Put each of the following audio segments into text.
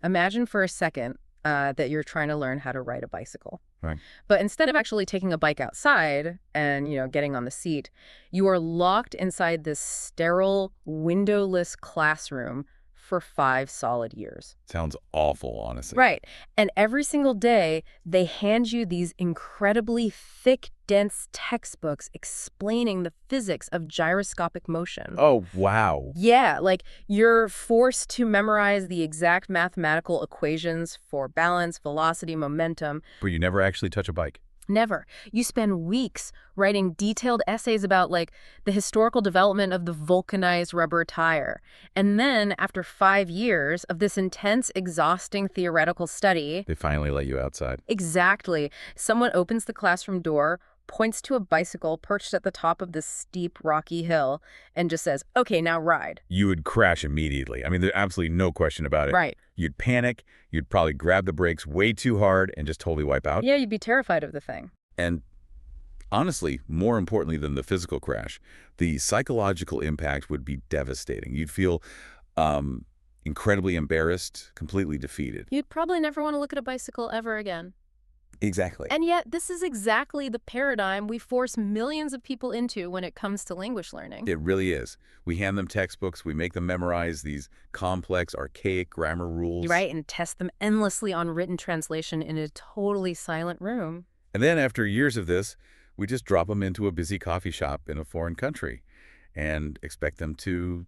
Imagine for a second that you're trying to learn how to ride a bicycle. Right. But instead of actually taking a bike outside and, getting on the seat, you are locked inside this sterile, windowless classroom for 5 solid years. Sounds awful, honestly. Right. And every single day, they hand you these incredibly thick, dense textbooks explaining the physics of gyroscopic motion. Oh, wow. Yeah, like you're forced to memorize the exact mathematical equations for balance, velocity, momentum. But you never actually touch a bike. Never. You spend weeks writing detailed essays about, like, the historical development of the vulcanized rubber tire. And then, after 5 years of this intense, exhausting theoretical study, They finally let you outside. exactly, someone opens the classroom door, points to a bicycle perched at the top of this steep, rocky hill, and just says, "Okay, now ride." You would crash immediately. I mean, there's absolutely no question about it. Right. You'd panic. You'd probably grab the brakes way too hard and just totally wipe out. Yeah, you'd be terrified of the thing. And honestly, more importantly than the physical crash, the psychological impact would be devastating. You'd feel incredibly embarrassed, completely defeated. You'd probably never want to look at a bicycle ever again. Exactly. And yet, this is exactly the paradigm we force millions of people into when it comes to language learning. It really is. We hand them textbooks. We make them memorize these complex, archaic grammar rules. Right, and test them endlessly on written translation in a totally silent room. And then after years of this, we just drop them into a busy coffee shop in a foreign country and expect them to,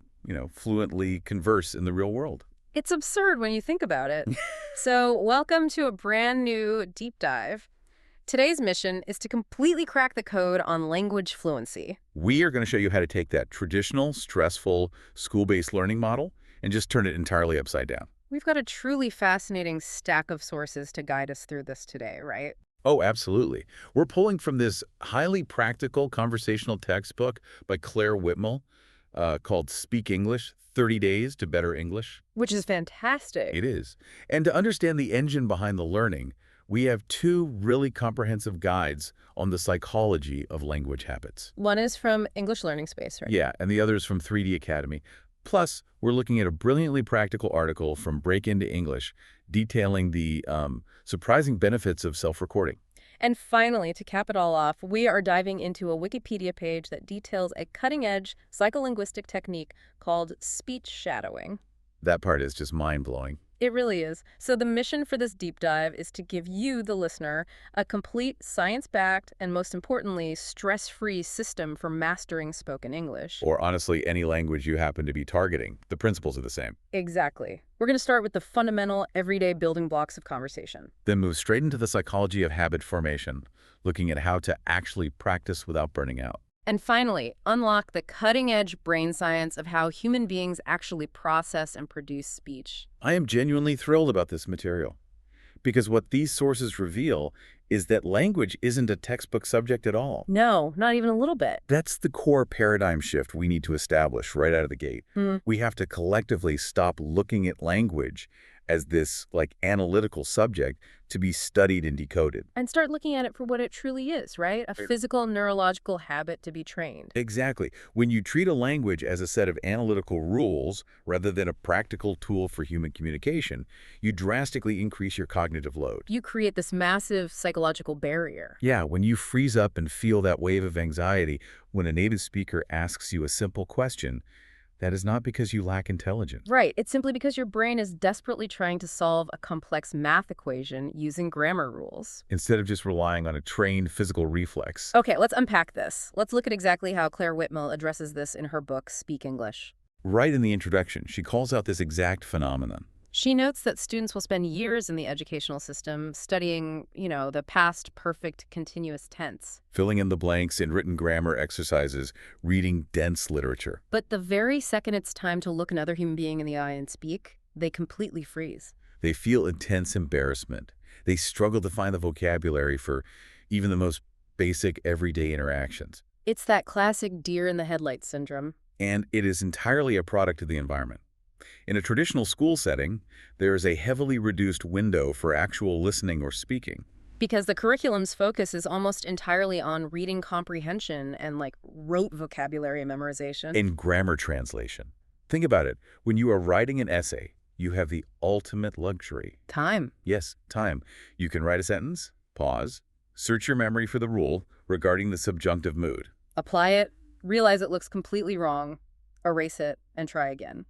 fluently converse in the real world. It's absurd when you think about it. So, welcome to a brand new deep dive. Today's mission is to completely crack the code on language fluency. We are going to show you how to take that traditional, stressful, school-based learning model and just turn it entirely upside down. We've got a truly fascinating stack of sources to guide us through this today, right? Oh, absolutely. We're pulling from this highly practical conversational textbook by Claire Whitmel called Speak English, 30 Days to Better English. Which is fantastic. It is. And to understand the engine behind the learning, we have two really comprehensive guides on the psychology of language habits. One is from English Learning Space, right? Yeah, and the other is from 3D Academy. Plus, we're looking at a brilliantly practical article from Break Into English detailing the surprising benefits of self-recording. And finally, to cap it all off, we are diving into a Wikipedia page that details a cutting-edge psycholinguistic technique called speech shadowing. That part is just mind-blowing. It really is. So the mission for this deep dive is to give you, the listener, a complete science-backed and, most importantly, stress-free system for mastering spoken English. Or honestly, any language you happen to be targeting. The principles are the same. Exactly. We're going to start with the fundamental, everyday building blocks of conversation. Then move straight into the psychology of habit formation, looking at how to actually practice without burning out. And finally, unlock the cutting-edge brain science of how human beings actually process and produce speech. I am genuinely thrilled about this material, because what these sources reveal is that language isn't a textbook subject at all. No, not even a little bit. That's the core paradigm shift we need to establish right out of the gate. We have to collectively stop looking at language as this, analytical subject to be studied and decoded. And start looking at it for what it truly is, right? A physical, neurological habit to be trained. Exactly. When you treat a language as a set of analytical rules rather than a practical tool for human communication, you drastically increase your cognitive load. You create this massive psychological barrier. Yeah, when you freeze up and feel that wave of anxiety when a native speaker asks you a simple question, that is not because you lack intelligence. Right. It's simply because your brain is desperately trying to solve a complex math equation using grammar rules. Instead of just relying on a trained physical reflex. Okay, let's unpack this. Let's look at exactly how Claire Whitmel addresses this in her book, Speak English. Right in the introduction, she calls out this exact phenomenon. She notes that students will spend years in the educational system studying, the past perfect continuous tense. Filling in the blanks in written grammar exercises, reading dense literature. But the very second it's time to look another human being in the eye and speak, they completely freeze. They feel intense embarrassment. They struggle to find the vocabulary for even the most basic everyday interactions. It's that classic deer in the headlights syndrome. And it is entirely a product of the environment. In a traditional school setting, there is a heavily reduced window for actual listening or speaking. Because the curriculum's focus is almost entirely on reading comprehension and rote vocabulary memorization. And grammar translation. Think about it. When you are writing an essay, you have the ultimate luxury. Time. Yes, time. You can write a sentence, pause, search your memory for the rule regarding the subjunctive mood. Apply it, realize it looks completely wrong, erase it, and try again.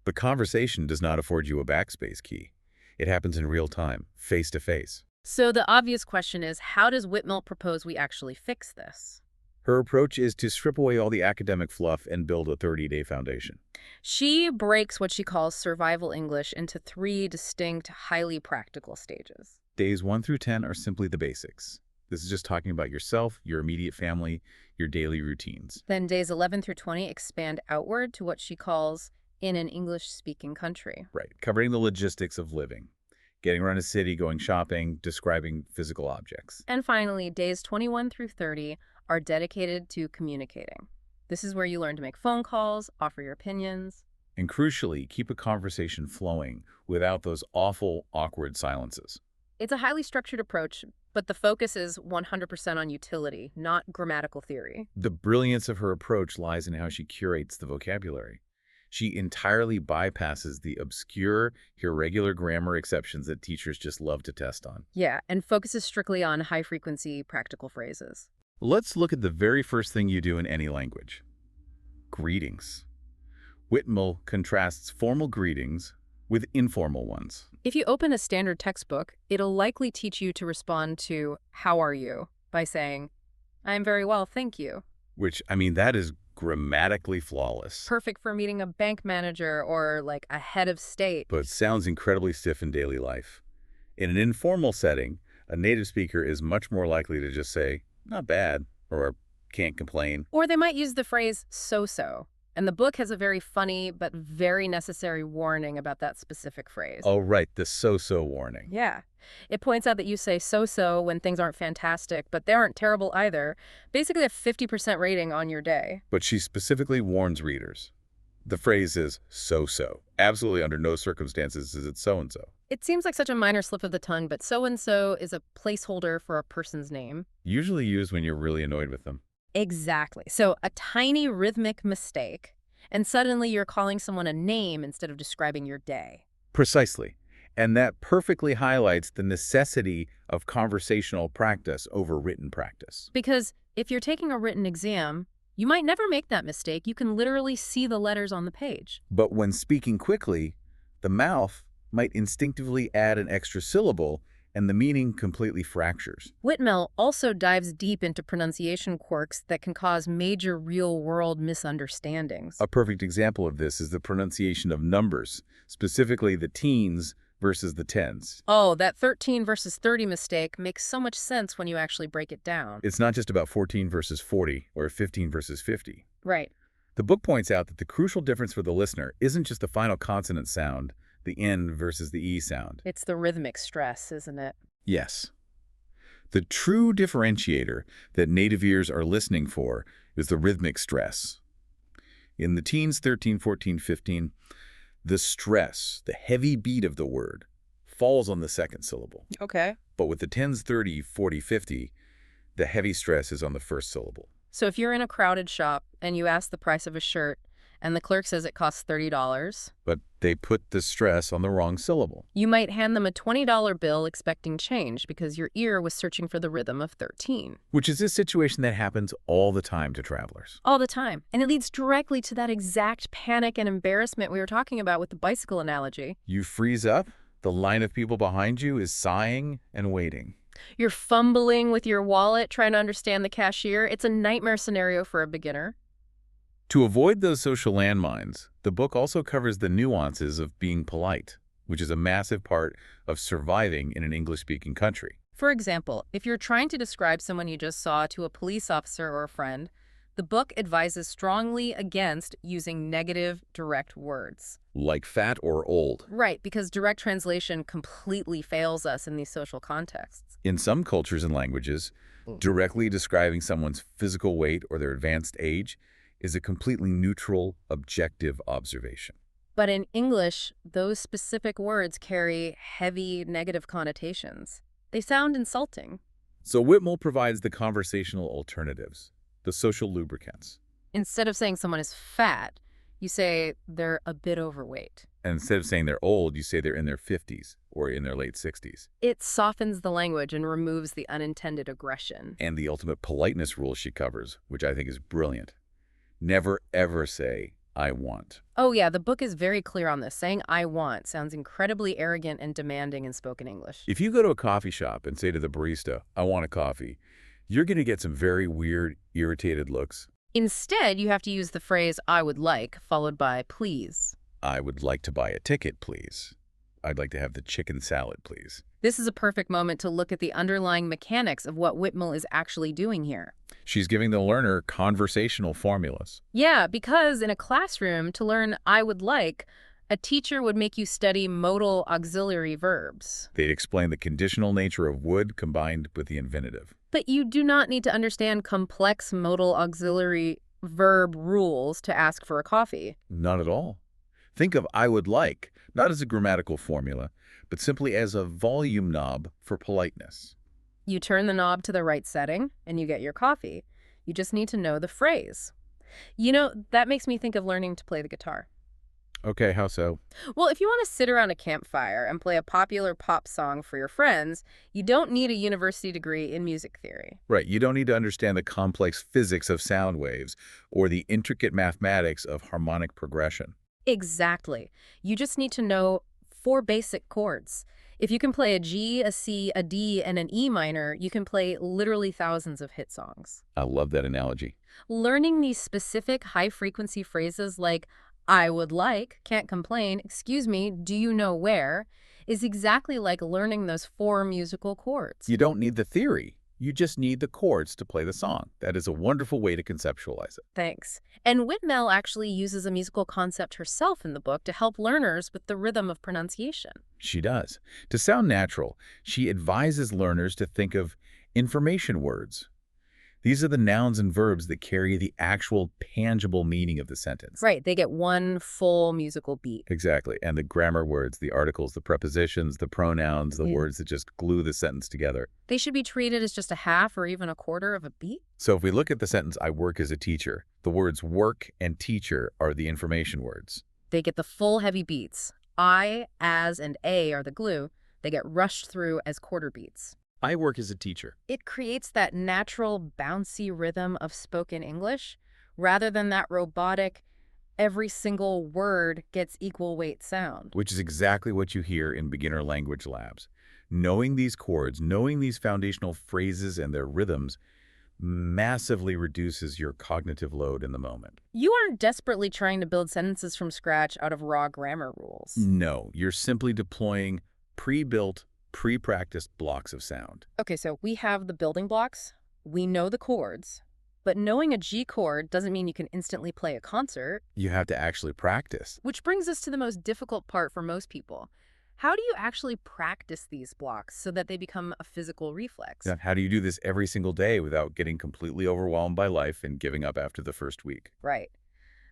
The conversation does not afford you a backspace key. It happens in real time, face to face. So the obvious question is, how does Whitmell propose we actually fix this? Her approach is to strip away all the academic fluff and build a 30-day foundation. She breaks what she calls survival English into 3 distinct, highly practical stages. Days 1 through 10 are simply the basics. This is just talking about yourself, your immediate family, your daily routines. Then days 11 through 20 expand outward to what she calls in an English-speaking country. Right, covering the logistics of living. Getting around a city, going shopping, describing physical objects. And finally, days 21 through 30 are dedicated to communicating. This is where you learn to make phone calls, offer your opinions. And crucially, keep a conversation flowing without those awful, awkward silences. It's a highly structured approach, but the focus is 100% on utility, not grammatical theory. The brilliance of her approach lies in how she curates the vocabulary. She entirely bypasses the obscure, irregular grammar exceptions that teachers just love to test on. Yeah, and focuses strictly on high-frequency practical phrases. Let's look at the very first thing you do in any language. Greetings. Whitmell contrasts formal greetings with informal ones. If you open a standard textbook, it'll likely teach you to respond to "How are you?" by saying, "I'm very well, thank you." Which, I mean, that is grammatically flawless. Perfect for meeting a bank manager or like a head of state. But sounds incredibly stiff in daily life. In an informal setting, a native speaker is much more likely to just say, "Not bad," or "Can't complain." Or they might use the phrase "so-so." And the book has a very funny but very necessary warning about that specific phrase. Oh, right, the so-so warning. Yeah. It points out that you say so-so when things aren't fantastic, but they aren't terrible either. Basically a 50% rating on your day. But she specifically warns readers. The phrase is so-so. Absolutely under no circumstances is it so-and-so. It seems like such a minor slip of the tongue, but so-and-so is a placeholder for a person's name. Usually used when you're really annoyed with them. Exactly. So a tiny rhythmic mistake, and suddenly you're calling someone a name instead of describing your day. Precisely. And that perfectly highlights the necessity of conversational practice over written practice. Because if you're taking a written exam, you might never make that mistake. You can literally see the letters on the page. But when speaking quickly, the mouth might instinctively add an extra syllable, and the meaning completely fractures. Whitmell also dives deep into pronunciation quirks that can cause major real-world misunderstandings. A perfect example of this is the pronunciation of numbers, specifically the teens versus the tens. Oh, that 13 versus 30 mistake makes so much sense when you actually break it down. It's not just about 14 versus 40 or 15 versus 50. Right. The book points out that the crucial difference for the listener isn't just the final consonant sound, the N versus the E sound. It's the rhythmic stress, isn't it? Yes. The true differentiator that native ears are listening for is the rhythmic stress. In the teens, 13, 14, 15, the stress, the heavy beat of the word, falls on the second syllable. Okay. But with the tens, 30, 40, 50, the heavy stress is on the first syllable. So if you're in a crowded shop and you ask the price of a shirt and the clerk says it costs $30, But they put the stress on the wrong syllable. you might hand them a $20 bill expecting change because your ear was searching for the rhythm of 13. Which is a situation that happens all the time to travelers. All the time. And it leads directly to that exact panic and embarrassment we were talking about with the bicycle analogy. You freeze up, the line of people behind you is sighing and waiting. You're fumbling with your wallet trying to understand the cashier. It's a nightmare scenario for a beginner. To avoid those social landmines, the book also covers the nuances of being polite, which is a massive part of surviving in an English-speaking country. For example, if you're trying to describe someone you just saw to a police officer or a friend, the book advises strongly against using negative, direct words. Like fat or old. Right, because direct translation completely fails us in these social contexts. In some cultures and languages, directly describing someone's physical weight or their advanced age is a completely neutral, objective observation. But in English, those specific words carry heavy negative connotations. They sound insulting. So Whitmell provides the conversational alternatives, the social lubricants. Instead of saying someone is fat, you say they're a bit overweight. And instead of saying they're old, you say they're in their 50s or in their late 60s. It softens the language and removes the unintended aggression. And the ultimate politeness rule she covers, which I think is brilliant. Never, ever say, I want. Oh yeah, the book is very clear on this. Saying "I want" sounds incredibly arrogant and demanding in spoken English. If you go to a coffee shop and say to the barista, I want a coffee, you're going to get some very weird, irritated looks. Instead, you have to use the phrase "I would like," followed by "please." I would like to buy a ticket, please. I'd like to have the chicken salad, please. This is a perfect moment to look at the underlying mechanics of what Whitmell is actually doing here. She's giving the learner conversational formulas. Yeah, because in a classroom, to learn "I would like," a teacher would make you study modal auxiliary verbs. They'd explain the conditional nature of would combined with the infinitive. But you do not need to understand complex modal auxiliary verb rules to ask for a coffee. Not at all. Think of I would like, not as a grammatical formula, but simply as a volume knob for politeness. You turn the knob to the right setting, and you get your coffee. You just need to know the phrase. You know, that makes me think of learning to play the guitar. Okay, how so? Well, if you want to sit around a campfire and play a popular pop song for your friends, you don't need a university degree in music theory. Right, you don't need to understand the complex physics of sound waves or the intricate mathematics of harmonic progression. Exactly. You just need to know 4 basic chords. If you can play a G, a C, a D, and an E minor, you can play literally thousands of hit songs. I love that analogy. Learning these specific high-frequency phrases like "I would like," "can't complain," "excuse me, do you know where," is exactly like learning those 4 musical chords. You don't need the theory. You just need the chords to play the song. That is a wonderful way to conceptualize it. Thanks. And Whitmell actually uses a musical concept herself in the book to help learners with the rhythm of pronunciation. She does. To sound natural, she advises learners to think of information words. These are the nouns and verbs that carry the actual tangible meaning of the sentence. Right, they get one full musical beat. Exactly. And the grammar words, the articles, the prepositions, the pronouns, the words that just glue the sentence together. They should be treated as just a half or even a quarter of a beat. So if we look at the sentence, I work as a teacher, the words work and teacher are the information words. They get the full heavy beats. I, as, and a are the glue. They get rushed through as quarter beats. I work as a teacher. It creates that natural, bouncy rhythm of spoken English, rather than that robotic, every single word gets equal weight sound. Which is exactly what you hear in beginner language labs. Knowing these chords, knowing these foundational phrases and their rhythms massively reduces your cognitive load in the moment. You aren't desperately trying to build sentences from scratch out of raw grammar rules. No, you're simply deploying pre-built, pre-practiced blocks of sound. Okay, so we have the building blocks, we know the chords, but knowing a G chord doesn't mean you can instantly play a concert. You have to actually practice. Which brings us to the most difficult part for most people. How do you actually practice these blocks so that they become a physical reflex? Now, how do you do this every single day without getting completely overwhelmed by life and giving up after the first week? Right.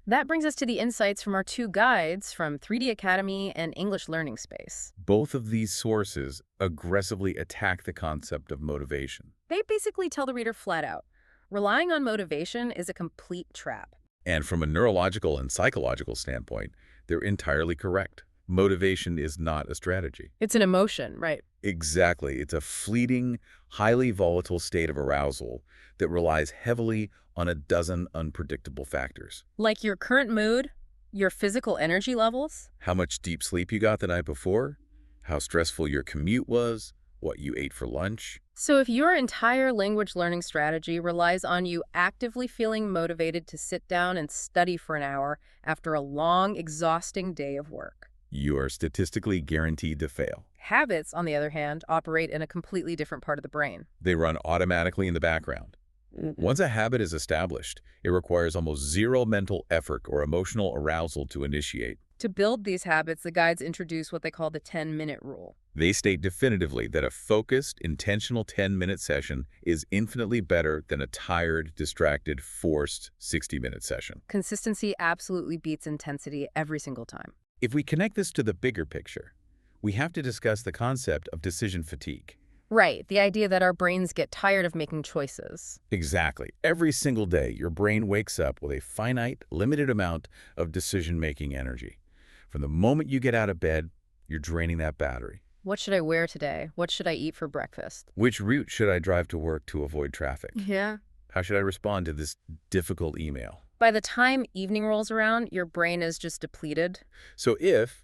That brings us to the insights from our 2 guides from 3D Academy and English Learning Space. Both of these sources aggressively attack the concept of motivation. They basically tell the reader flat out, relying on motivation is a complete trap. And from a neurological and psychological standpoint, they're entirely correct. Motivation is not a strategy. It's an emotion, right? Exactly. It's a fleeting, highly volatile state of arousal that relies heavily on a dozen unpredictable factors. Like your current mood, your physical energy levels. How much deep sleep you got the night before, how stressful your commute was, what you ate for lunch. So if your entire language learning strategy relies on you actively feeling motivated to sit down and study for an hour after a long, exhausting day of work, you are statistically guaranteed to fail. Habits, on the other hand, operate in a completely different part of the brain. They run automatically in the background. Once a habit is established, it requires almost zero mental effort or emotional arousal to initiate. To build these habits, the guides introduce what they call the 10-minute rule. They state definitively that a focused, intentional 10-minute session is infinitely better than a tired, distracted, forced 60-minute session. Consistency absolutely beats intensity every single time. If we connect this to the bigger picture, we have to discuss the concept of decision fatigue. Right, the idea that our brains get tired of making choices. Exactly. Every single day, your brain wakes up with a finite, limited amount of decision-making energy. From the moment you get out of bed, you're draining that battery. What should I wear today? What should I eat for breakfast? Which route should I drive to work to avoid traffic? Yeah. How should I respond to this difficult email? By the time evening rolls around, your brain is just depleted. So if,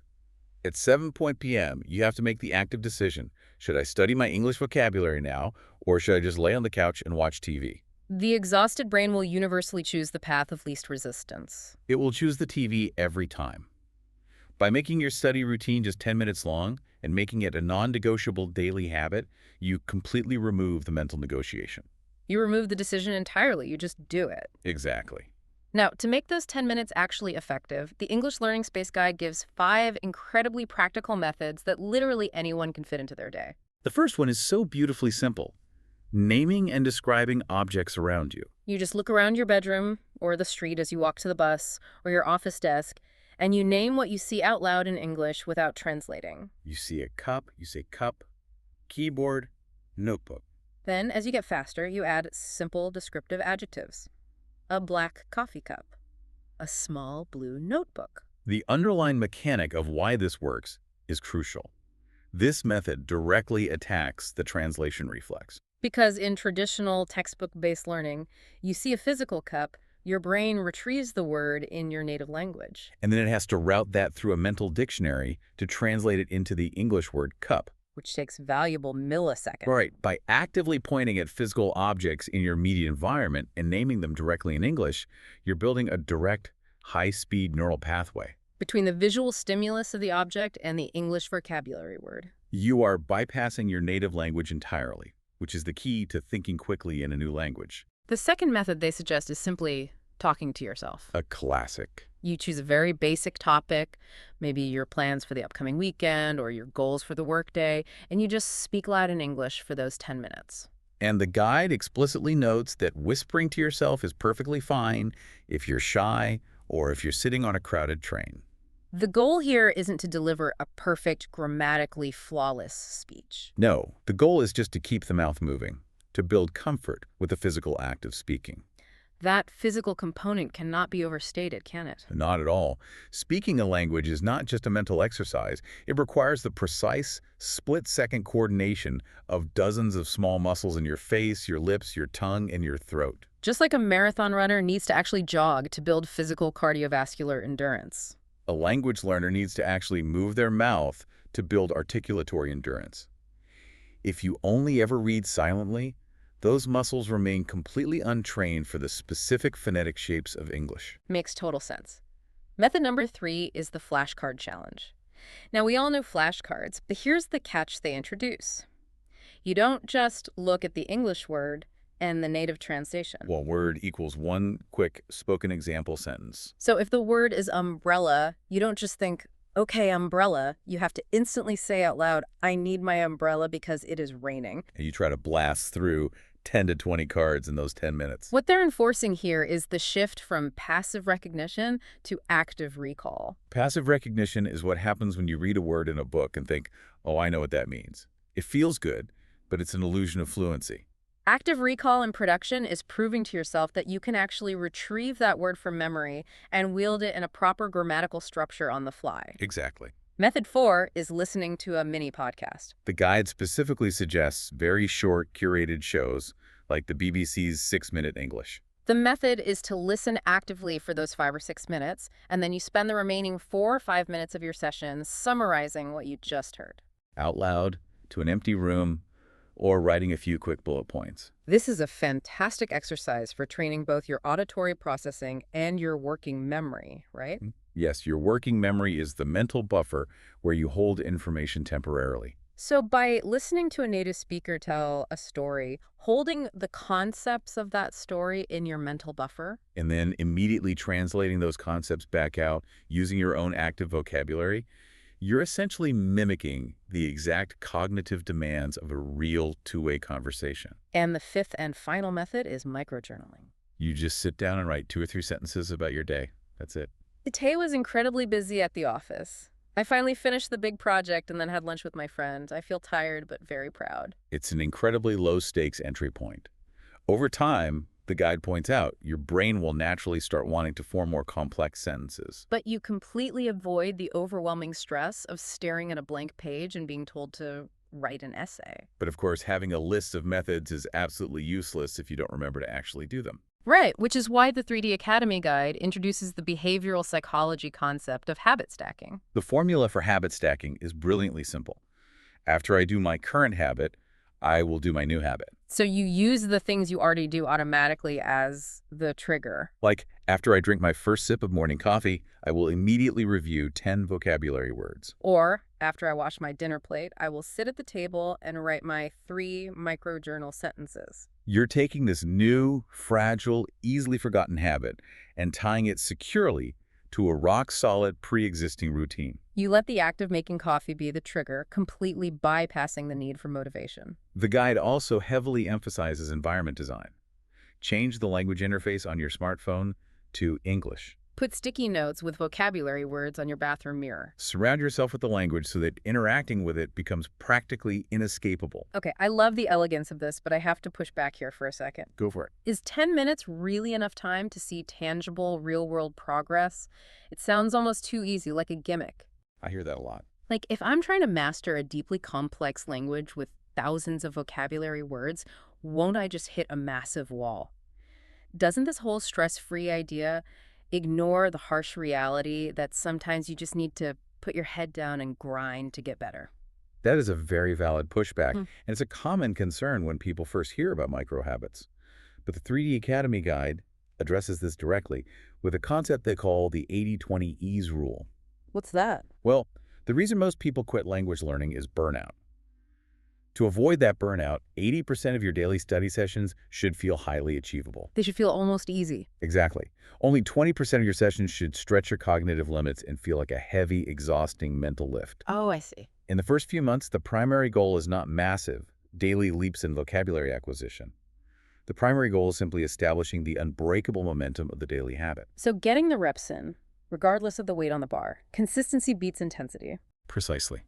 at 7 p.m., you have to make the active decision, should I study my English vocabulary now, or should I just lay on the couch and watch TV? The exhausted brain will universally choose the path of least resistance. It will choose the TV every time. By making your study routine just 10 minutes long and making it a non-negotiable daily habit, you completely remove the mental negotiation. You remove the decision entirely, you just do it. Exactly. Now, to make those 10 minutes actually effective, the English Learning Space Guide gives 5 incredibly practical methods that literally anyone can fit into their day. The first one is so beautifully simple. Naming and describing objects around you. You just look around your bedroom or the street as you walk to the bus or your office desk, and you name what you see out loud in English without translating. You see a cup, you say cup, keyboard, notebook. Then, as you get faster, you add simple descriptive adjectives. A black coffee cup. A small blue notebook. The underlying mechanic of why this works is crucial. This method directly attacks the translation reflex. Because in traditional textbook-based learning, you see a physical cup, your brain retrieves the word in your native language. And then it has to route that through a mental dictionary to translate it into the English word cup. Which takes valuable milliseconds. Right. By actively pointing at physical objects in your immediate environment and naming them directly in English, you're building a direct, high-speed neural pathway. Between the visual stimulus of the object and the English vocabulary word. You are bypassing your native language entirely, which is the key to thinking quickly in a new language. The second method they suggest is simply talking to yourself. A classic. You choose a very basic topic, maybe your plans for the upcoming weekend or your goals for the workday, and you just speak loud in English for those 10 minutes. And the guide explicitly notes that whispering to yourself is perfectly fine if you're shy or if you're sitting on a crowded train. The goal here isn't to deliver a perfect, grammatically flawless speech. No, the goal is just to keep the mouth moving, to build comfort with the physical act of speaking. That physical component cannot be overstated, can it? Not at all. Speaking a language is not just a mental exercise. It requires the precise, split-second coordination of dozens of small muscles in your face, your lips, your tongue, and your throat. Just like a marathon runner needs to actually jog to build physical cardiovascular endurance. A language learner needs to actually move their mouth to build articulatory endurance. If you only ever read silently, those muscles remain completely untrained for the specific phonetic shapes of English. Makes total sense. Method number 3 is the flashcard challenge. Now, we all know flashcards, but here's the catch they introduce. You don't just look at the English word and the native translation. Well, word equals one quick spoken example sentence. So if the word is umbrella, you don't just think, okay, umbrella. You have to instantly say out loud, I need my umbrella because it is raining. And you try to blast through 10 to 20 cards in those 10 minutes. What they're enforcing here is the shift from passive recognition to active recall. Passive recognition is what happens when you read a word in a book and think, oh, I know what that means. It feels good, but it's an illusion of fluency. Active recall in production is proving to yourself that you can actually retrieve that word from memory and wield it in a proper grammatical structure on the fly. Exactly. Method 4 is listening to a mini podcast. The guide specifically suggests very short, curated shows like the BBC's 6-Minute English. The method is to listen actively for those 5 or 6 minutes, and then you spend the remaining 4 or 5 minutes of your session summarizing what you just heard. Out loud, to an empty room, or writing a few quick bullet points. This is a fantastic exercise for training both your auditory processing and your working memory, right? Yes, your working memory is the mental buffer where you hold information temporarily. So by listening to a native speaker tell a story, holding the concepts of that story in your mental buffer, And then immediately translating those concepts back out using your own active vocabulary, you're essentially mimicking the exact cognitive demands of a real two-way conversation. and the 5th and final method is microjournaling. You just sit down and write 2 or 3 sentences about your day. That's it. Tay was incredibly busy at the office. I finally finished the big project and then had lunch with my friend. I feel tired but very proud. It's an incredibly low-stakes entry point. Over time, The guide points out your brain will naturally start wanting to form more complex sentences. But you completely avoid the overwhelming stress of staring at a blank page and being told to write an essay. But of course, having a list of methods is absolutely useless if you don't remember to actually do them. Right, which is why the 3D Academy Guide introduces the behavioral psychology concept of habit stacking. The formula for habit stacking is brilliantly simple. After I do my current habit, I will do my new habit. So you use the things you already do automatically as the trigger. Like, after I drink my first sip of morning coffee, I will immediately review 10 vocabulary words. Or, after I wash my dinner plate, I will sit at the table and write my 3 microjournal sentences. You're taking this new, fragile, easily forgotten habit and tying it securely to a rock-solid, pre-existing routine. You let the act of making coffee be the trigger, completely bypassing the need for motivation. The guide also heavily emphasizes environment design. Change the language interface on your smartphone to English. Put sticky notes with vocabulary words on your bathroom mirror. Surround yourself with the language so that interacting with it becomes practically inescapable. Okay, I love the elegance of this, but I have to push back here for a second. Go for it. Is 10 minutes really enough time to see tangible, real-world progress? It sounds almost too easy, like a gimmick. I hear that a lot. Like, if I'm trying to master a deeply complex language with thousands of vocabulary words, won't I just hit a massive wall? Doesn't this whole stress-free idea ignore the harsh reality that sometimes you just need to put your head down and grind to get better? That is a very valid pushback, Hmm. and it's a common concern when people first hear about microhabits. But the 3D Academy Guide addresses this directly with a concept they call the 80-20 ease rule. What's that? Well, the reason most people quit language learning is burnout. To avoid that burnout, 80% of your daily study sessions should feel highly achievable. They should feel almost easy. Exactly. Only 20% of your sessions should stretch your cognitive limits and feel like a heavy, exhausting mental lift. Oh, I see. In the first few months, the primary goal is not massive, daily leaps in vocabulary acquisition. The primary goal is simply establishing the unbreakable momentum of the daily habit. So getting the reps in, regardless of the weight on the bar, consistency beats intensity. Precisely.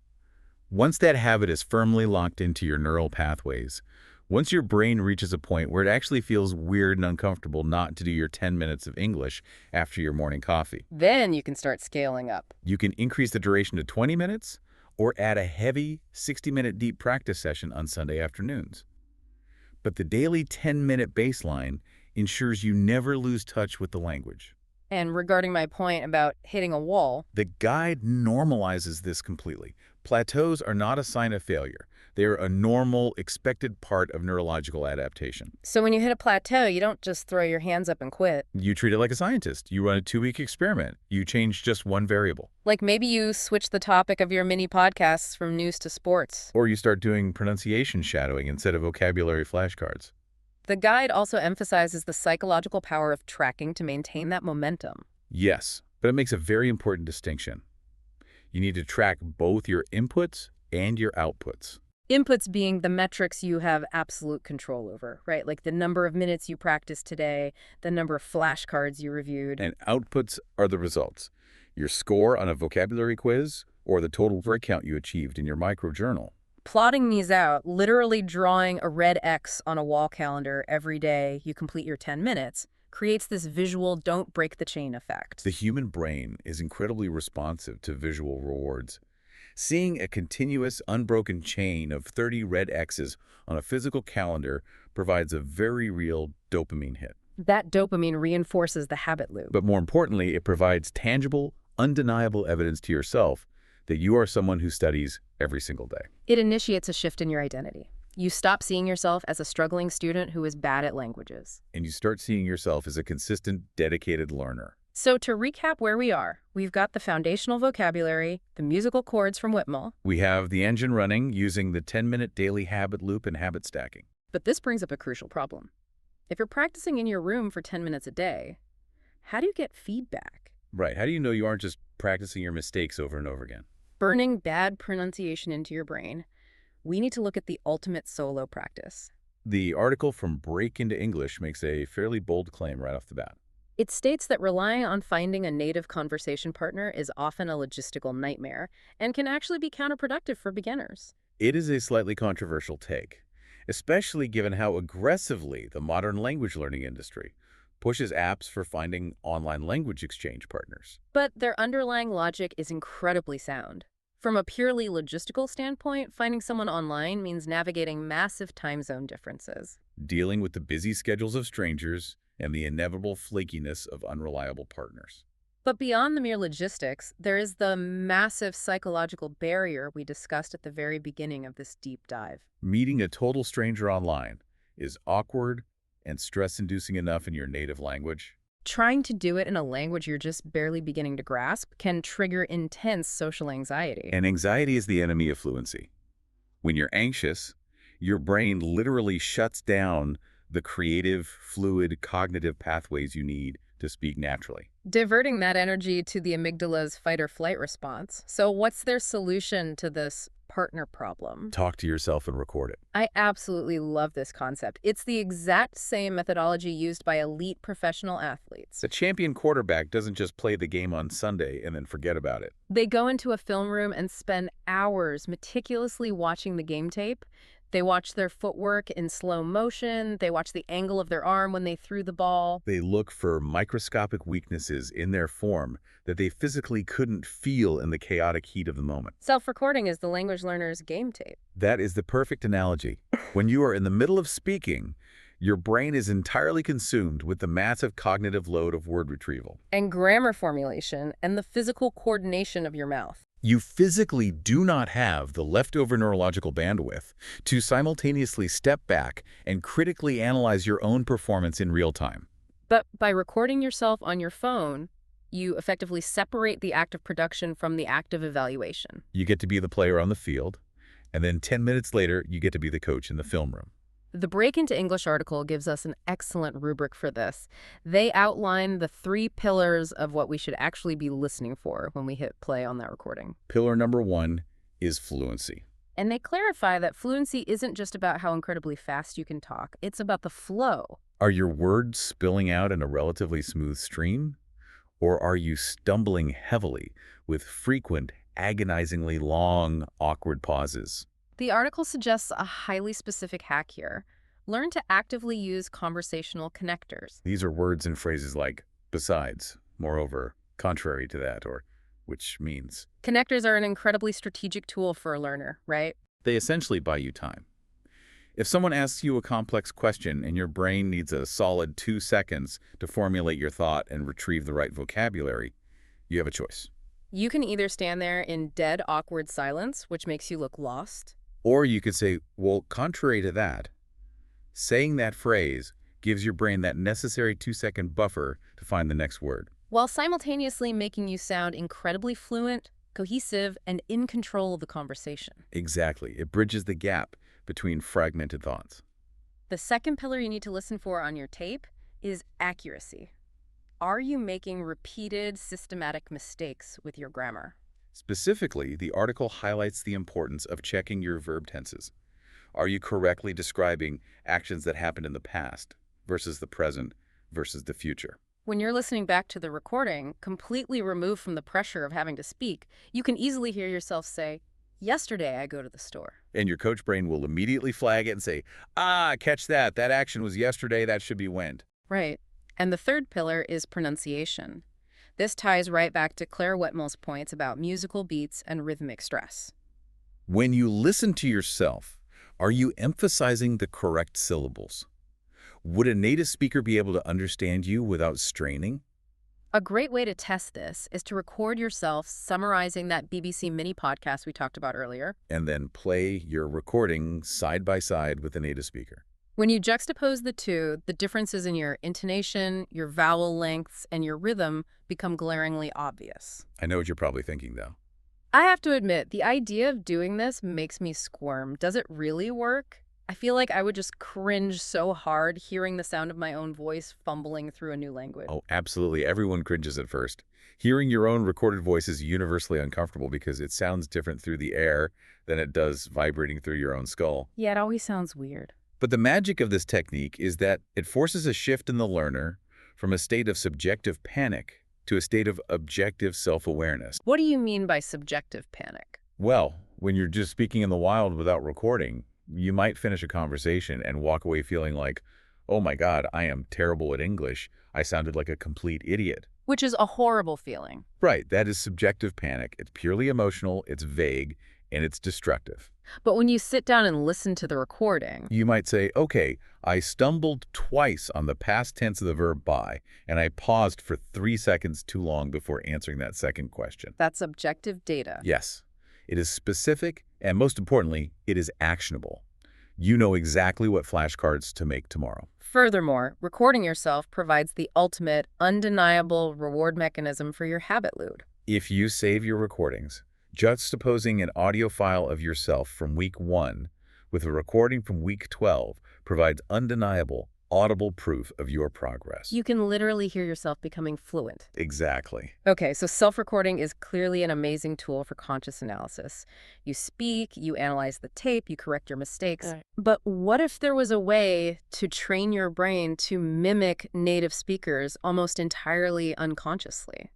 Once that habit is firmly locked into your neural pathways, once your brain reaches a point where it actually feels weird and uncomfortable not to do your 10 minutes of English after your morning coffee, Then you can start scaling up. you can increase the duration to 20 minutes or add a heavy 60-minute deep practice session on Sunday afternoons. But the daily 10-minute baseline ensures you never lose touch with the language. And regarding my point about hitting a wall, The guide normalizes this completely. Plateaus are not a sign of failure. They are a normal, expected part of neurological adaptation. so when you hit a plateau, you don't just throw your hands up and quit. You treat it like a scientist. You run a 2-week experiment. You change just one variable. Like maybe you switch the topic of your mini podcasts from news to sports. Or you start doing pronunciation shadowing instead of vocabulary flashcards. The guide also emphasizes the psychological power of tracking to maintain that momentum. Yes, but it makes a very important distinction. You need to track both your inputs and your outputs. Inputs being the metrics you have absolute control over, right? Like the number of minutes you practiced today, the number of flashcards you reviewed. And outputs are the results. Your score on a vocabulary quiz or the total word count you achieved in your microjournal. Plotting these out, literally drawing a red X on a wall calendar every day you complete your 10 minutes, creates this visual don't break the chain effect. The human brain is incredibly responsive to visual rewards. Seeing a continuous, unbroken chain of 30 red X's on a physical calendar provides a very real dopamine hit. That dopamine reinforces the habit loop. But more importantly, it provides tangible, undeniable evidence to yourself that you are someone who studies every single day. It initiates a shift in your identity. You stop seeing yourself as a struggling student who is bad at languages. And you start seeing yourself as a consistent, dedicated learner. So to recap where we are, we've got the foundational vocabulary, the musical chords from Whitmore. We have the engine running using the 10-minute daily habit loop and habit stacking. But this brings up a crucial problem. If you're practicing in your room for 10 minutes a day, how do you get feedback? Right. How do you know you aren't just practicing your mistakes over and over again? Burning bad pronunciation into your brain, we need to look at the ultimate solo practice. The article from Break into English makes a fairly bold claim right off the bat. It states that relying on finding a native conversation partner is often a logistical nightmare and can actually be counterproductive for beginners. It is a slightly controversial take, especially given how aggressively the modern language learning industry pushes apps for finding online language exchange partners. But their underlying logic is incredibly sound. From a purely logistical standpoint, finding someone online means navigating massive time zone differences. Dealing with the busy schedules of strangers and the inevitable flakiness of unreliable partners. But beyond the mere logistics, there is the massive psychological barrier we discussed at the very beginning of this deep dive. Meeting a total stranger online is awkward and stress-inducing enough in your native language. Trying to do it in a language you're just barely beginning to grasp can trigger intense social anxiety. And anxiety is the enemy of fluency. When you're anxious, your brain literally shuts down the creative, fluid, cognitive pathways you need to speak naturally. Diverting that energy to the amygdala's fight-or-flight response. So what's their solution to this partner problem? Talk to yourself and record it. I absolutely love this concept. It's the exact same methodology used by elite professional athletes. The champion quarterback doesn't just play the game on Sunday and then forget about it. They go into a film room and spend hours meticulously watching the game tape. They watch their footwork in slow motion. They watch the angle of their arm when they threw the ball. They look for microscopic weaknesses in their form that they physically couldn't feel in the chaotic heat of the moment. Self-recording is the language learner's game tape. That is the perfect analogy. When you are in the middle of speaking, your brain is entirely consumed with the massive cognitive load of word retrieval. And grammar formulation and the physical coordination of your mouth. You physically do not have the leftover neurological bandwidth to simultaneously step back and critically analyze your own performance in real time. But by recording yourself on your phone, you effectively separate the act of production from the act of evaluation. You get to be the player on the field, and then 10 minutes later, you get to be the coach in the film room. The Break into English article gives us an excellent rubric for this. They outline the 3 pillars of what we should actually be listening for when we hit play on that recording. Pillar number 1 is fluency. And they clarify that fluency isn't just about how incredibly fast you can talk. It's about the flow. Are your words spilling out in a relatively smooth stream? Or are you stumbling heavily with frequent, agonizingly long, awkward pauses? The article suggests a highly specific hack here. Learn to actively use conversational connectors. These are words and phrases like besides, moreover, contrary to that, or which means. Connectors are an incredibly strategic tool for a learner, right? They essentially buy you time. If someone asks you a complex question and your brain needs a solid 2 seconds to formulate your thought and retrieve the right vocabulary, you have a choice. You can either stand there in dead, awkward silence, which makes you look lost. Or you could say, well, contrary to that, saying that phrase gives your brain that necessary 2-second buffer to find the next word. While simultaneously making you sound incredibly fluent, cohesive, and in control of the conversation. Exactly. It bridges the gap between fragmented thoughts. The second pillar you need to listen for on your tape is accuracy. Are you making repeated, systematic mistakes with your grammar? Specifically, the article highlights the importance of checking your verb tenses. Are you correctly describing actions that happened in the past versus the present versus the future? When you're listening back to the recording, completely removed from the pressure of having to speak, you can easily hear yourself say, "Yesterday I go to the store." And your coach brain will immediately flag it and say, catch that. That action was yesterday. That should be went. Right. And the third pillar is pronunciation. This ties right back to Claire Wetmell's points about musical beats and rhythmic stress. When you listen to yourself, are you emphasizing the correct syllables? Would a native speaker be able to understand you without straining? A great way to test this is to record yourself summarizing that BBC mini podcast we talked about earlier. And then play your recording side by side with the native speaker. When you juxtapose the two, the differences in your intonation, your vowel lengths, and your rhythm become glaringly obvious. I know what you're probably thinking, though. I have to admit, the idea of doing this makes me squirm. Does it really work? I feel like I would just cringe so hard hearing the sound of my own voice fumbling through a new language. Oh, absolutely. Everyone cringes at first. Hearing your own recorded voice is universally uncomfortable because it sounds different through the air than it does vibrating through your own skull. Yeah, it always sounds weird. But the magic of this technique is that it forces a shift in the learner from a state of subjective panic to a state of objective self-awareness. What do you mean by subjective panic? Well, when you're just speaking in the wild without recording, You might finish a conversation and walk away feeling like, oh my God, I am terrible at English. I sounded like a complete idiot. Which is a horrible feeling. Right, that is subjective panic. It's purely emotional, it's vague, and it's destructive. But when you sit down and listen to the recording, You might say, okay, I stumbled twice on the past tense of the verb by, and I paused for 3 seconds too long before answering that second question. that's objective data. Yes, it is specific, and most importantly, it is actionable. You know exactly what flashcards to make tomorrow. Furthermore, recording yourself provides the ultimate, undeniable reward mechanism for your habit loop. If you save your recordings, juxtaposing an audio file of yourself from week 1 with a recording from week 12 provides undeniable, audible proof of your progress. You can literally hear yourself becoming fluent. Exactly. Okay, so self-recording is clearly an amazing tool for conscious analysis. You speak, you analyze the tape, you correct your mistakes. Right. But what if there was a way to train your brain to mimic native speakers almost entirely unconsciously?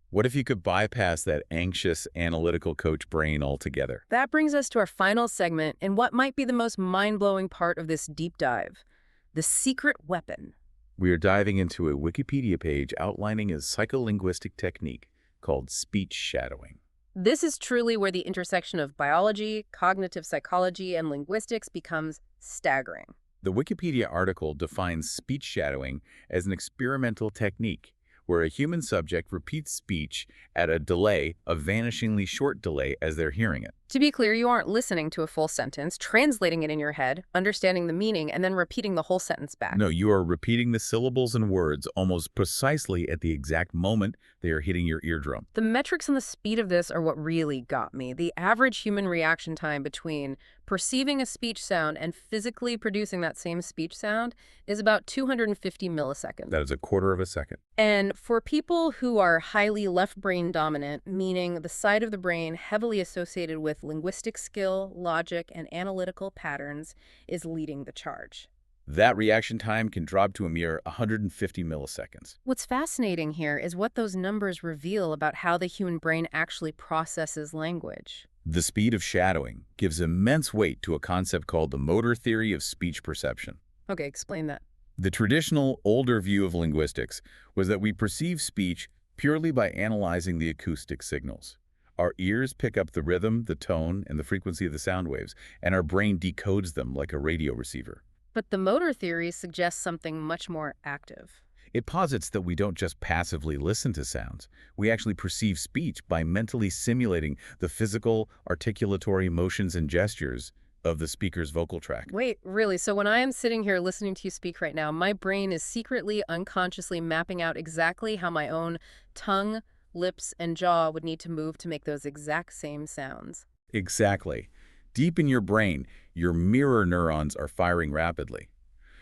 What if you could bypass that anxious, analytical coach brain altogether? That brings us to our final segment and what might be the most mind-blowing part of this deep dive, the secret weapon. We are diving into a Wikipedia page outlining a psycholinguistic technique called speech shadowing. This is truly where the intersection of biology, cognitive psychology, and linguistics becomes staggering. The Wikipedia article defines speech shadowing as an experimental technique where a human subject repeats speech at a delay, a vanishingly short delay as they're hearing it. To be clear, you aren't listening to a full sentence, translating it in your head, understanding the meaning, and then repeating the whole sentence back. No, you are repeating the syllables and words almost precisely at the exact moment they are hitting your eardrum. The metrics and the speed of this are what really got me. The average human reaction time between perceiving a speech sound and physically producing that same speech sound is about 250 milliseconds. That is a quarter of a second. And for people who are highly left brain dominant, meaning the side of the brain heavily associated with linguistic skill, logic, and analytical patterns, is leading the charge. That reaction time can drop to a mere 150 milliseconds. What's fascinating here is what those numbers reveal about how the human brain actually processes language. The speed of shadowing gives immense weight to a concept called the motor theory of speech perception. Okay, explain that. The traditional, older view of linguistics was that we perceive speech purely by analyzing the acoustic signals. Our ears pick up the rhythm, the tone, and the frequency of the sound waves, and our brain decodes them like a radio receiver. But the motor theory suggests something much more active. It posits that we don't just passively listen to sounds. We actually perceive speech by mentally simulating the physical, articulatory motions and gestures of the speaker's vocal tract. Wait, really? So when I am sitting here listening to you speak right now, my brain is secretly, unconsciously mapping out exactly how my own tongue, lips, and jaw would need to move to make those exact same sounds. Exactly. Deep in your brain, your mirror neurons are firing rapidly.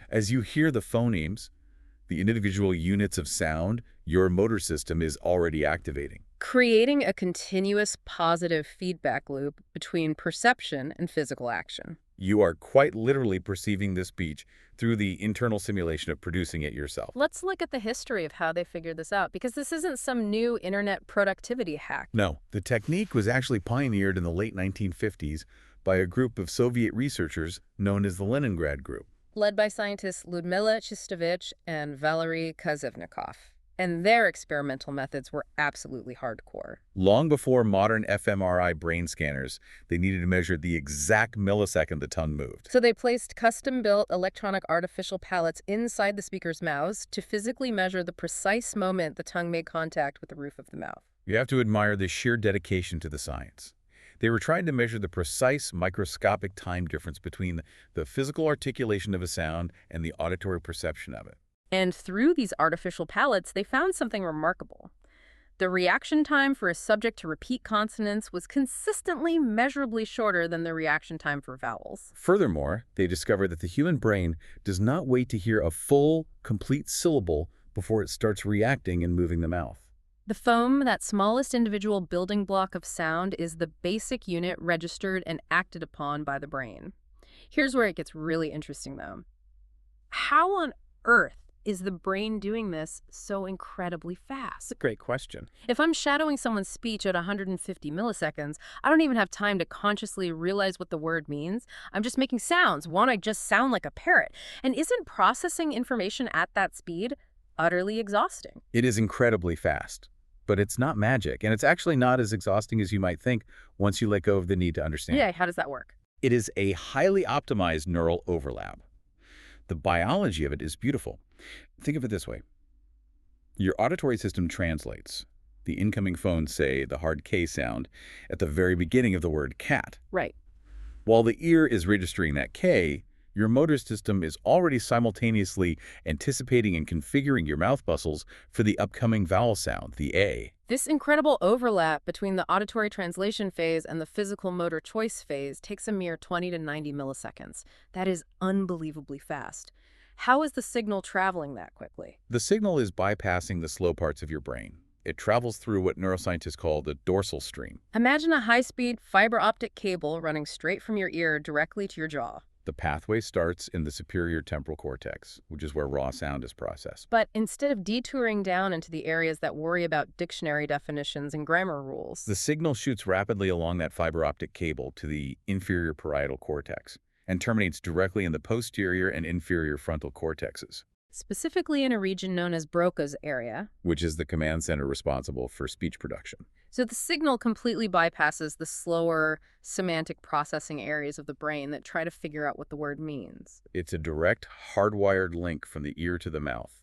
As you hear the phonemes, the individual units of sound, your motor system is already activating. Creating a continuous positive feedback loop between perception and physical action. You are quite literally perceiving the speech through the internal simulation of producing it yourself. Let's look at the history of how they figured this out, because this isn't some new internet productivity hack. No, the technique was actually pioneered in the late 1950s by a group of Soviet researchers known as the Leningrad Group. Led by scientists Lyudmila Chistovich and Valery Kozevnikov. And their experimental methods were absolutely hardcore. Long before modern fMRI brain scanners, they needed to measure the exact millisecond the tongue moved. So they placed custom-built electronic artificial pallets inside the speaker's mouths to physically measure the precise moment the tongue made contact with the roof of the mouth. You have to admire the sheer dedication to the science. They were trying to measure the precise microscopic time difference between the physical articulation of a sound and the auditory perception of it. And through these artificial pallets, they found something remarkable. The reaction time for a subject to repeat consonants was consistently measurably shorter than the reaction time for vowels. Furthermore, they discovered that the human brain does not wait to hear a full, complete syllable before it starts reacting and moving the mouth. The foam, that smallest individual building block of sound, is the basic unit registered and acted upon by the brain. Here's where it gets really interesting, though. How on earth is the brain doing this so incredibly That's fast? a great question. If I'm shadowing someone's speech at 150 milliseconds, I don't even have time to consciously realize what the word means. I'm just making sounds. Won't I just sound like a parrot? And isn't processing information at that speed utterly exhausting? It is incredibly fast, but it's not magic, and it's actually not as exhausting as you might think once you let go of the need to understand. Yeah, how does that work? It is a highly optimized neural overlap. The biology of it is beautiful. Think of it this way. Your auditory system translates the incoming phone, say, the hard K sound, at the very beginning of the word cat. Right. While the ear is registering that K, your motor system is already simultaneously anticipating and configuring your mouth muscles for the upcoming vowel sound, the A. This incredible overlap between the auditory translation phase and the physical motor choice phase takes a mere 20 to 90 milliseconds. That is unbelievably fast. How is the signal traveling that quickly? The signal is bypassing the slow parts of your brain. It travels through what neuroscientists call the dorsal stream. Imagine a high-speed fiber optic cable running straight from your ear directly to your jaw. The pathway starts in the superior temporal cortex, which is where raw sound is processed. But instead of detouring down into the areas that worry about dictionary definitions and grammar rules, The signal shoots rapidly along that fiber optic cable to the inferior parietal cortex and terminates directly in the posterior and inferior frontal cortexes, specifically in a region known as Broca's area. which is the command center responsible for speech production. So the signal completely bypasses the slower semantic processing areas of the brain that try to figure out what the word means. It's a direct, hardwired link from the ear to the mouth.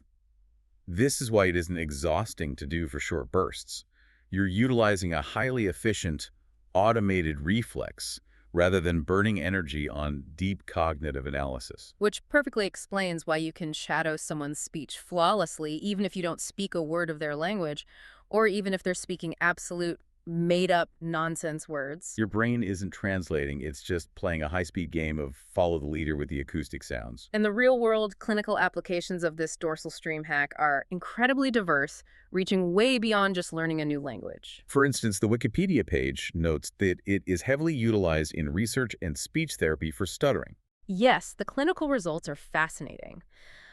This is why it isn't exhausting to do for short bursts. You're utilizing a highly efficient, automated reflex rather than burning energy on deep cognitive analysis. Which perfectly explains why you can shadow someone's speech flawlessly, even if you don't speak a word of their language, or even if they're speaking absolute made-up nonsense words. Your brain isn't translating, it's just playing a high-speed game of follow the leader with the acoustic sounds. And the real-world clinical applications of this dorsal stream hack are incredibly diverse, reaching way beyond just learning a new language. For instance, the Wikipedia page notes that it is heavily utilized in research and speech therapy for stuttering. Yes, the clinical results are fascinating.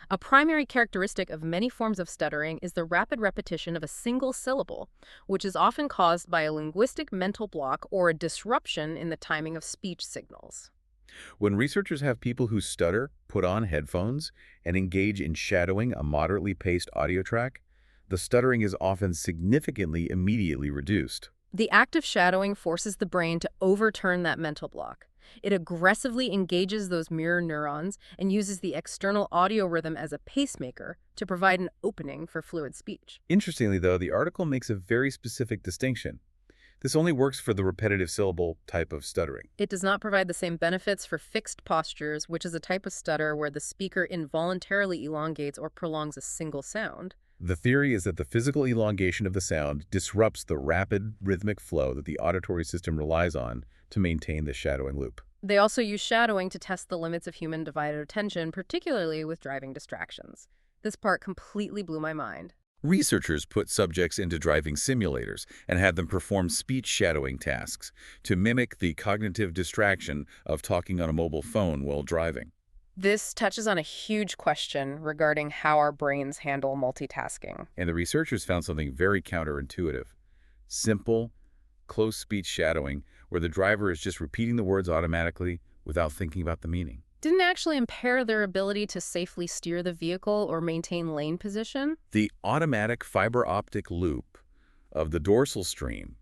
A primary characteristic of many forms of stuttering is the rapid repetition of a single syllable, which is often caused by a linguistic mental block or a disruption in the timing of speech signals. When researchers have people who stutter put on headphones and engage in shadowing a moderately paced audio track, the stuttering is often significantly immediately reduced. The act of shadowing forces the brain to overturn that mental block. It aggressively engages those mirror neurons and uses the external audio rhythm as a pacemaker to provide an opening for fluid speech. Interestingly, though, the article makes a very specific distinction. This only works for the repetitive syllable type of stuttering. It does not provide the same benefits for fixed postures, which is a type of stutter where the speaker involuntarily elongates or prolongs a single sound. The theory is that the physical elongation of the sound disrupts the rapid rhythmic flow that the auditory system relies on to maintain the shadowing loop. They also use shadowing to test the limits of human divided attention, particularly with driving distractions. This part completely blew my mind. Researchers put subjects into driving simulators and had them perform speech shadowing tasks to mimic the cognitive distraction of talking on a mobile phone while driving. This touches on a huge question regarding how our brains handle multitasking. And the researchers found something very counterintuitive. Simple, close speech shadowing, where the driver is just repeating the words automatically without thinking about the meaning. Didn't actually impair their ability to safely steer the vehicle or maintain lane position. The automatic fiber optic loop of the dorsal stream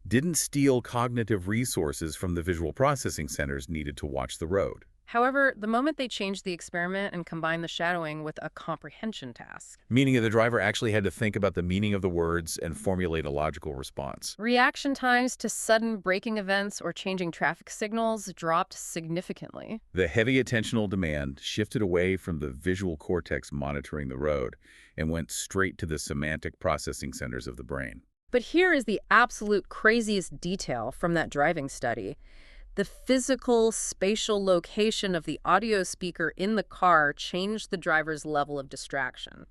didn't steal cognitive resources from the visual processing centers needed to watch the road. However, the moment they changed the experiment and combined the shadowing with a comprehension task, Meaning that the driver actually had to think about the meaning of the words and formulate a logical response. reaction times to sudden braking events or changing traffic signals dropped significantly. The heavy attentional demand shifted away from the visual cortex monitoring the road and went straight to the semantic processing centers of the brain. But here is the absolute craziest detail from that driving study. The physical, spatial location of the audio speaker in the car changed the driver's level of distraction.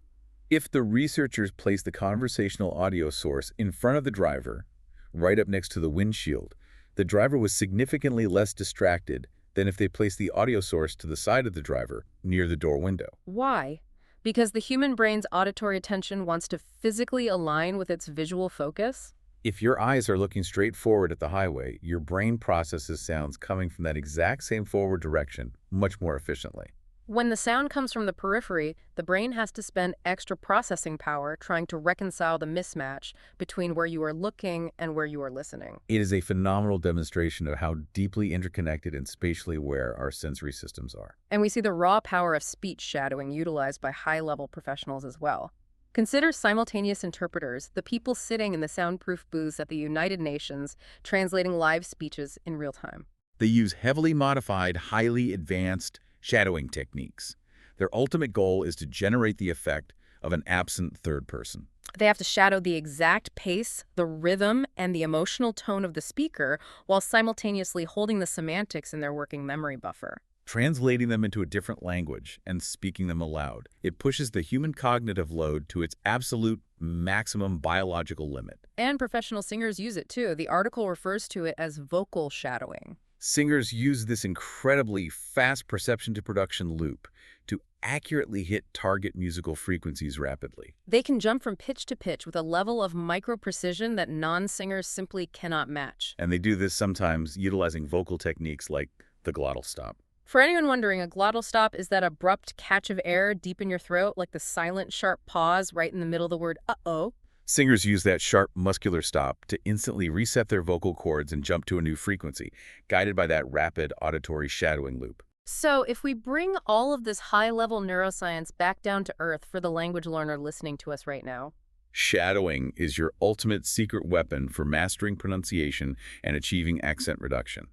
If the researchers placed the conversational audio source in front of the driver, right up next to the windshield, the driver was significantly less distracted than if they placed the audio source to the side of the driver, near the door window. Why? Because the human brain's auditory attention wants to physically align with its visual focus? If your eyes are looking straight forward at the highway, your brain processes sounds coming from that exact same forward direction much more efficiently. When the sound comes from the periphery, the brain has to spend extra processing power trying to reconcile the mismatch between where you are looking and where you are listening. It is a phenomenal demonstration of how deeply interconnected and spatially aware our sensory systems are. And we see the raw power of speech shadowing utilized by high-level professionals as well. Consider simultaneous interpreters, the people sitting in the soundproof booths at the United Nations translating live speeches in real time. They use heavily modified, highly advanced shadowing techniques. Their ultimate goal is to generate the effect of an absent third person. They have to shadow the exact pace, the rhythm, and the emotional tone of the speaker while simultaneously holding the semantics in their working memory buffer. Translating them into a different language and speaking them aloud. It pushes the human cognitive load to its absolute maximum biological limit. And professional singers use it too. The article refers to it as vocal shadowing. Singers use this incredibly fast perception-to-production loop to accurately hit target musical frequencies rapidly. They can jump from pitch to pitch with a level of micro-precision that non-singers simply cannot match. And they do this sometimes utilizing vocal techniques like the glottal stop. For anyone wondering, a glottal stop is that abrupt catch of air deep in your throat, like the silent, sharp pause right in the middle of the word uh-oh. Singers use that sharp muscular stop to instantly reset their vocal cords and jump to a new frequency, guided by that rapid auditory shadowing loop. So if we bring all of this high-level neuroscience back down to earth for the language learner listening to us right now, Shadowing is your ultimate secret weapon for mastering pronunciation and achieving accent reduction.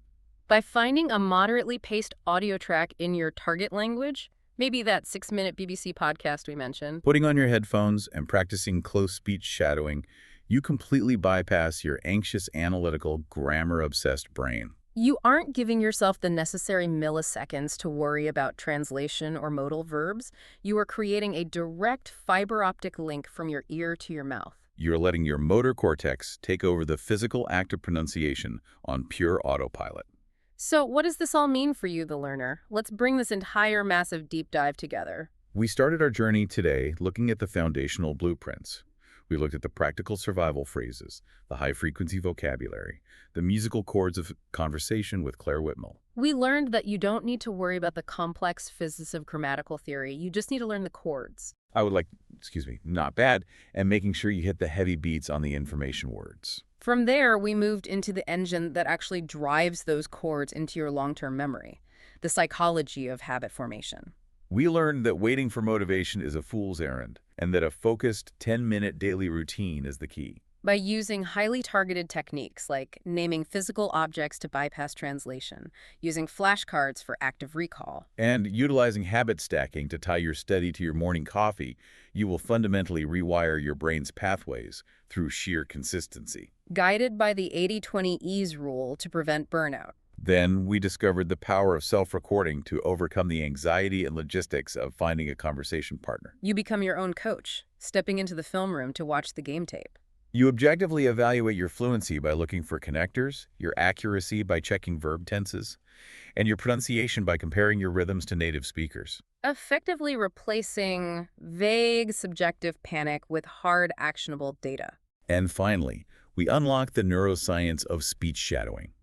by finding a moderately paced audio track in your target language, maybe that 6-minute BBC podcast we mentioned, Putting on your headphones and practicing close speech shadowing, you completely bypass your anxious, analytical, grammar-obsessed brain. you aren't giving yourself the necessary milliseconds to worry about translation or modal verbs. You are creating a direct fiber optic link from your ear to your mouth. You're letting your motor cortex take over the physical act of pronunciation on pure autopilot. So what does this all mean for you, the learner? Let's bring this entire massive deep dive together. We started our journey today looking at the foundational blueprints. We looked at the practical survival phrases, the high-frequency vocabulary, the musical chords of conversation with Claire Whitmell. We learned that you don't need to worry about the complex physics of grammatical theory. You just need to learn the chords. I would like, not bad, and making sure you hit the heavy beats on the information words. From there, we moved into the engine that actually drives those chords into your long-term memory, the psychology of habit formation. We learned that waiting for motivation is a fool's errand, and that a focused 10-minute daily routine is the key. By using highly targeted techniques like naming physical objects to bypass translation, using flashcards for active recall, And utilizing habit stacking to tie your study to your morning coffee, you will fundamentally rewire your brain's pathways through sheer consistency. guided by the 80-20 ease rule to prevent burnout. Then we discovered the power of self-recording to overcome the anxiety and logistics of finding a conversation partner. You become your own coach, stepping into the film room to watch the game tape. You objectively evaluate your fluency by looking for connectors, your accuracy by checking verb tenses, and your pronunciation by comparing your rhythms to native speakers. Effectively replacing vague, subjective panic with hard, actionable data. And finally, we unlocked the neuroscience of speech shadowing.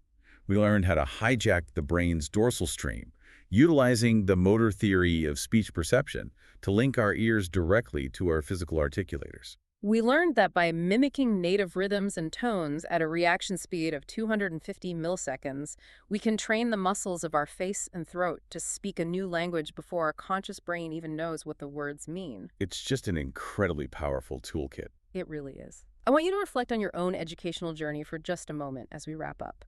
We learned how to hijack the brain's dorsal stream, utilizing the motor theory of speech perception to link our ears directly to our physical articulators. We learned that by mimicking native rhythms and tones at a reaction speed of 250 milliseconds, we can train the muscles of our face and throat to speak a new language before our conscious brain even knows what the words mean. It's just an incredibly powerful toolkit. It really is. I want you to reflect on your own educational journey for just a moment as we wrap up.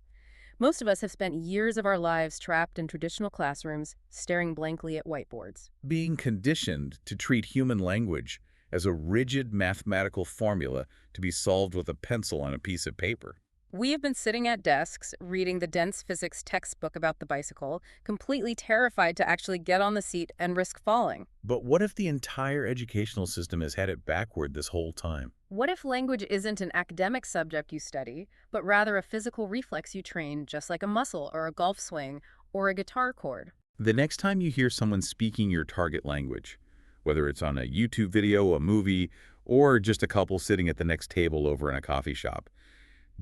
Most of us have spent years of our lives trapped in traditional classrooms, staring blankly at whiteboards. Being conditioned to treat human language as a rigid mathematical formula to be solved with a pencil on a piece of paper. We have been sitting at desks, reading the dense physics textbook about the bicycle, completely terrified to actually get on the seat and risk falling. But what if the entire educational system has had it backward this whole time? What if language isn't an academic subject you study, but rather a physical reflex you train, just like a muscle or a golf swing or a guitar chord? The next time you hear someone speaking your target language, whether it's on a YouTube video, a movie, or just a couple sitting at the next table over in a coffee shop.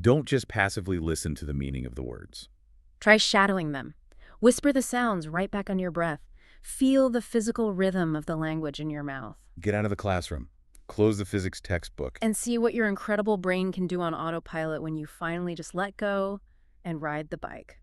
Don't just passively listen to the meaning of the words. Try shadowing them. Whisper the sounds right back on your breath. Feel the physical rhythm of the language in your mouth. Get out of the classroom. Close the physics textbook. And see what your incredible brain can do on autopilot when you finally just let go and ride the bike.